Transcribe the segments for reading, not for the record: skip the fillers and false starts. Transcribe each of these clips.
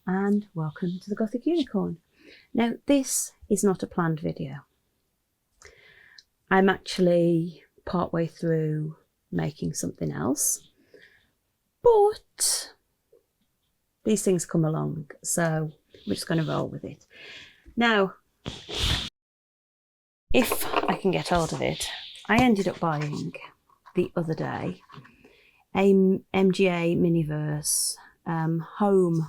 and welcome to the Gothic Unicorn. Now this is not a planned video. I'm actually partway through making something else, but these things come along, so we're just going to roll with it. Now, if I can get hold of it, I ended up buying the other day a MGA Miniverse home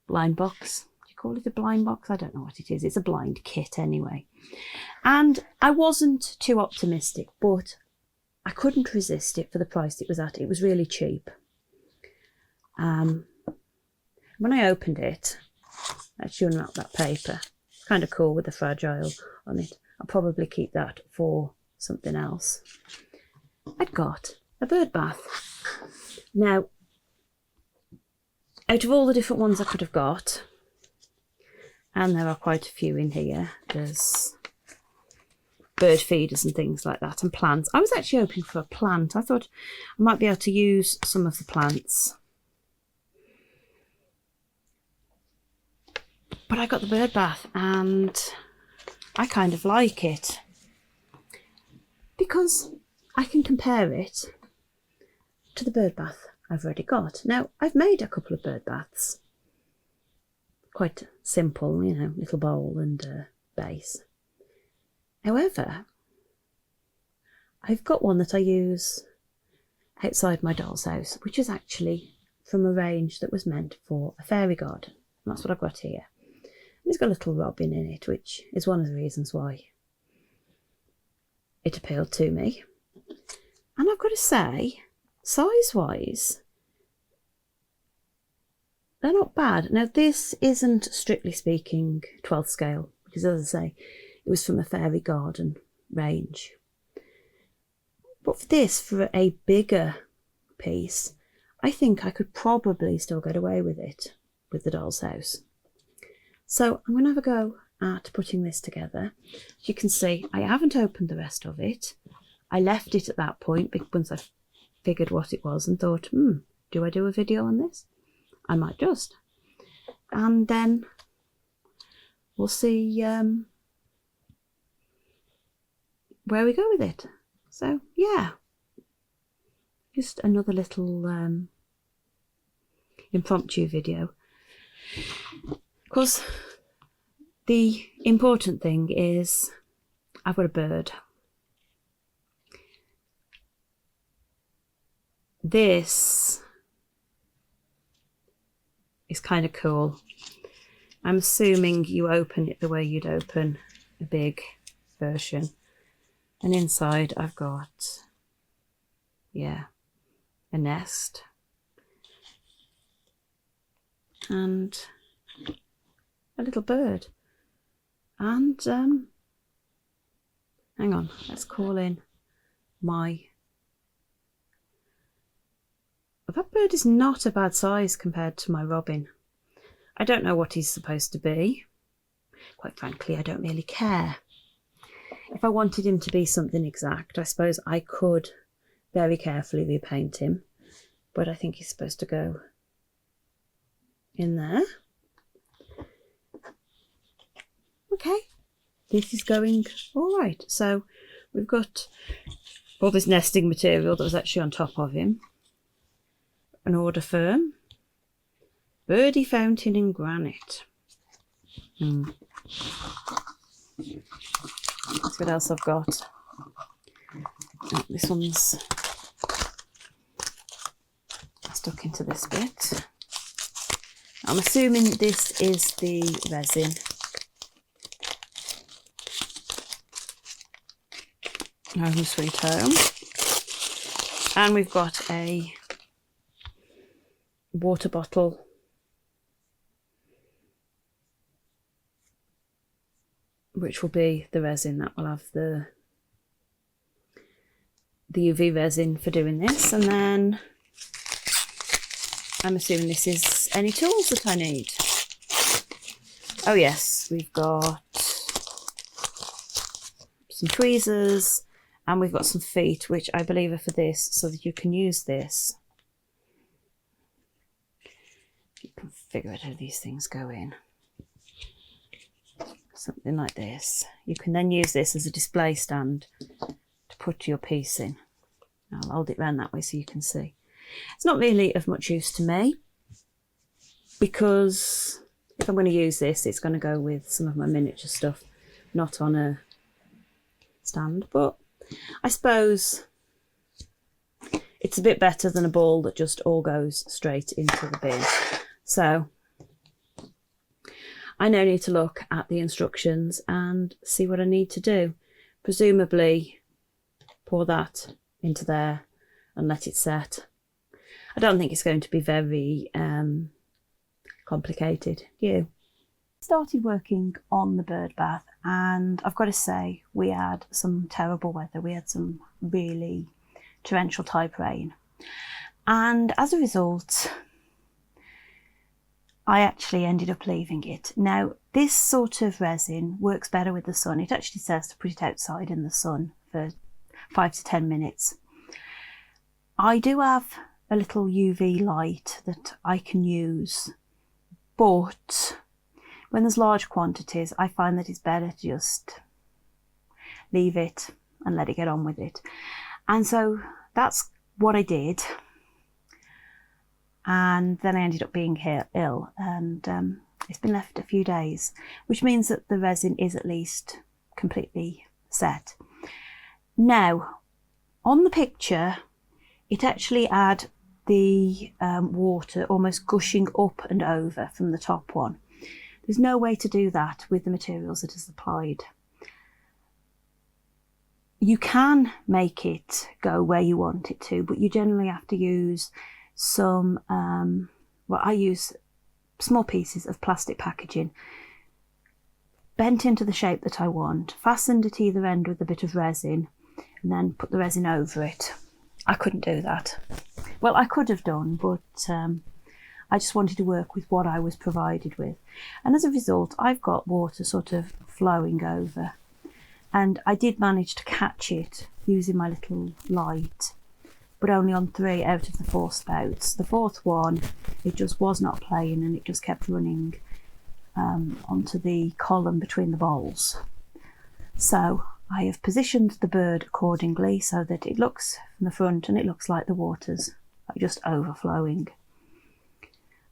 blind box. Do you call it a blind box? I don't know what it is. It's a blind kit anyway. And I wasn't too optimistic, but I couldn't resist it for the price it was at. It was really cheap. When I opened it, let's unwrap that paper. It's kind of cool with the fragile on it. I'll probably keep that for something else. I'd got a bird bath. Now, out of all the different ones I could have got, and there are quite a few in here, there's bird feeders and things like that, and plants. I was actually hoping for a plant. I thought I might be able to use some of the plants. But I got the bird bath and I kind of like it because I can compare it to the bird bath I've already got. Now, I've made a couple of bird baths. Quite simple, you know, little bowl and base. However, I've got one that I use outside my doll's house, which is actually from a range that was meant for a fairy garden. And that's what I've got here. And it's got a little robin in it, which is one of the reasons why it appealed to me. And I've got to say, size-wise, they're not bad. Now, this isn't, strictly speaking, 12th scale, because as I say, it was from a fairy garden range. But for this, for a bigger piece, I think I could probably still get away with it with the doll's house. So I'm going to have a go at putting this together. As you can see, I haven't opened the rest of it. I left it at that point once I figured what it was and thought, do I do a video on this? I might just. And then we'll see where we go with it. So yeah, just another little impromptu video. Of course, the important thing is I've got a bird. This is kind of cool. I'm assuming you open it the way you'd open a big version. And inside I've got, yeah, a nest. And a little bird. And, hang on, let's call in my... That bird is not a bad size compared to my robin. I don't know what he's supposed to be. Quite frankly, I don't really care. If I wanted him to be something exact, I suppose I could very carefully repaint him. But I think he's supposed to go in there. Okay, this is going all right. So we've got all this nesting material that was actually on top of him. An order firm, birdie fountain in granite. That's what else I've got. Oh, this one's stuck into this bit. I'm assuming this is the resin. Home sweet home. And we've got a water bottle which will be the resin. That will have the UV resin for doing this. And then I'm assuming this is any tools that I need. Oh yes, we've got some tweezers and we've got some feet, which I believe are for this, so that you can use this figure out how these things go in. Something like this. You can then use this as a display stand to put your piece in. I'll hold it round that way so you can see. It's not really of much use to me, because if I'm going to use this, it's going to go with some of my miniature stuff, not on a stand. But I suppose it's a bit better than a ball that just all goes straight into the bin. So I now need to look at the instructions and see what I need to do. Presumably pour that into there and let it set. I don't think it's going to be very complicated. You started working on the bird bath, and I've got to say we had some terrible weather. We had some really torrential type rain, and as a result I actually ended up leaving it. Now, this sort of resin works better with the sun. It actually says to put it outside in the sun for 5 to 10 minutes. I do have a little UV light that I can use, but when there's large quantities, I find that it's better to just leave it and let it get on with it. And so that's what I did. And then I ended up being ill, and it's been left a few days, which means that the resin is at least completely set. Now, on the picture, it actually had the water almost gushing up and over from the top one. There's no way to do that with the materials that is applied. You can make it go where you want it to, but you generally have to use some, I use small pieces of plastic packaging, bent into the shape that I want, fastened at either end with a bit of resin, and then put the resin over it. I couldn't do that. Well, I could have done, but I just wanted to work with what I was provided with. And as a result, I've got water sort of flowing over. And I did manage to catch it using my little light, but only on 3 out of the 4 spouts. The 4th one, it just was not playing, and it just kept running onto the column between the bowls. So I have positioned the bird accordingly so that it looks from the front and it looks like the water's just overflowing.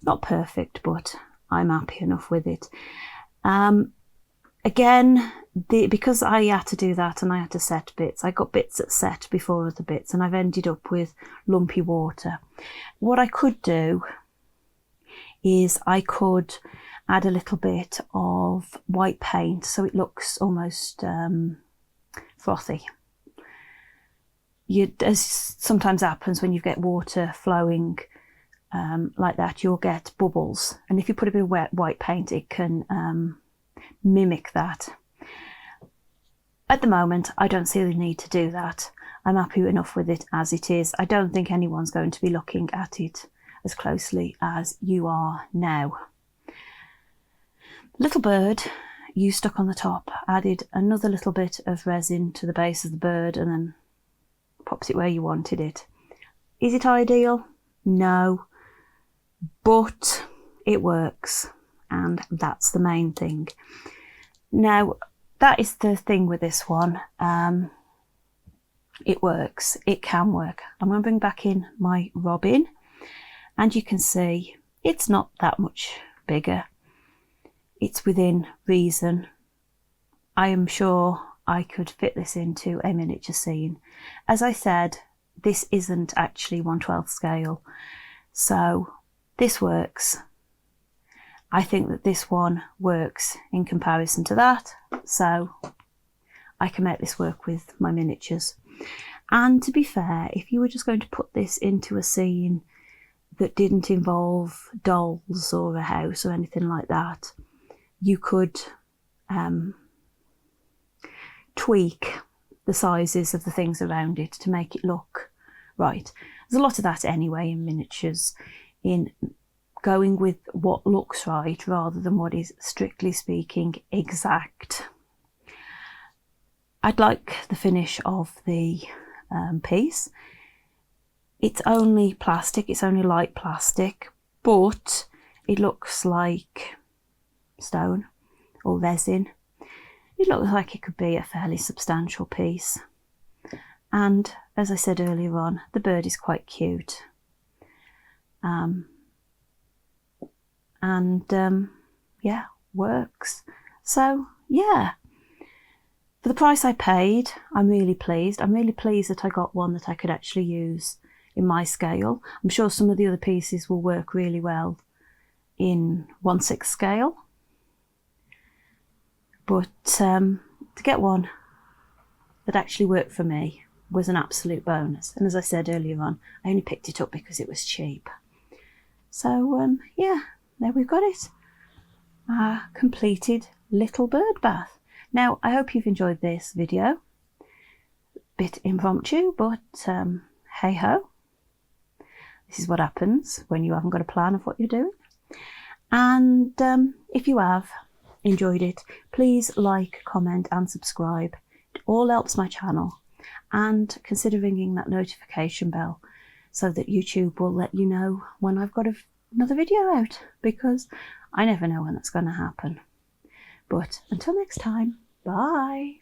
Not perfect, but I'm happy enough with it. Again, because I had to do that and I had to set bits, I got bits that set before other bits, and I've ended up with lumpy water. What I could do is I could add a little bit of white paint so it looks almost frothy. As sometimes happens when you get water flowing like that, you'll get bubbles, and if you put a bit of white paint, it can mimic that. At the moment, I don't see the need to do that. I'm happy enough with it as it is. I don't think anyone's going to be looking at it as closely as you are now. Little bird you stuck on the top, added another little bit of resin to the base of the bird, and then pops it where you wanted it. Is it ideal? No, but it works, and that's the main thing. Now, that is the thing with this one. It works. It can work. I'm going to bring back in my robin, and you can see it's not that much bigger. It's within reason. I am sure I could fit this into a miniature scene. As I said, this isn't actually 1/12 scale, so this works. I think that this one works in comparison to that, so I can make this work with my miniatures. And to be fair, if you were just going to put this into a scene that didn't involve dolls or a house or anything like that, you could tweak the sizes of the things around it to make it look right. There's a lot of that anyway in miniatures, in going with what looks right rather than what is, strictly speaking, exact. I'd like the finish of the piece. It's only plastic, it's only light plastic, but it looks like stone or resin. It looks like it could be a fairly substantial piece. And as I said earlier on, the bird is quite cute. Yeah, works. So yeah, for the price I paid, I'm really pleased. I'm really pleased that I got one that I could actually use in my scale. I'm sure some of the other pieces will work really well in 1/6 scale, but to get one that actually worked for me was an absolute bonus. And as I said earlier on, I only picked it up because it was cheap. So yeah, there we've got it. Our completed little bird bath. Now, I hope you've enjoyed this video. Bit impromptu, but hey ho. This is what happens when you haven't got a plan of what you're doing. And if you have enjoyed it, please like, comment and subscribe. It all helps my channel. And consider ringing that notification bell so that YouTube will let you know when I've got another video out, because I never know when that's going to happen. But until next time, bye.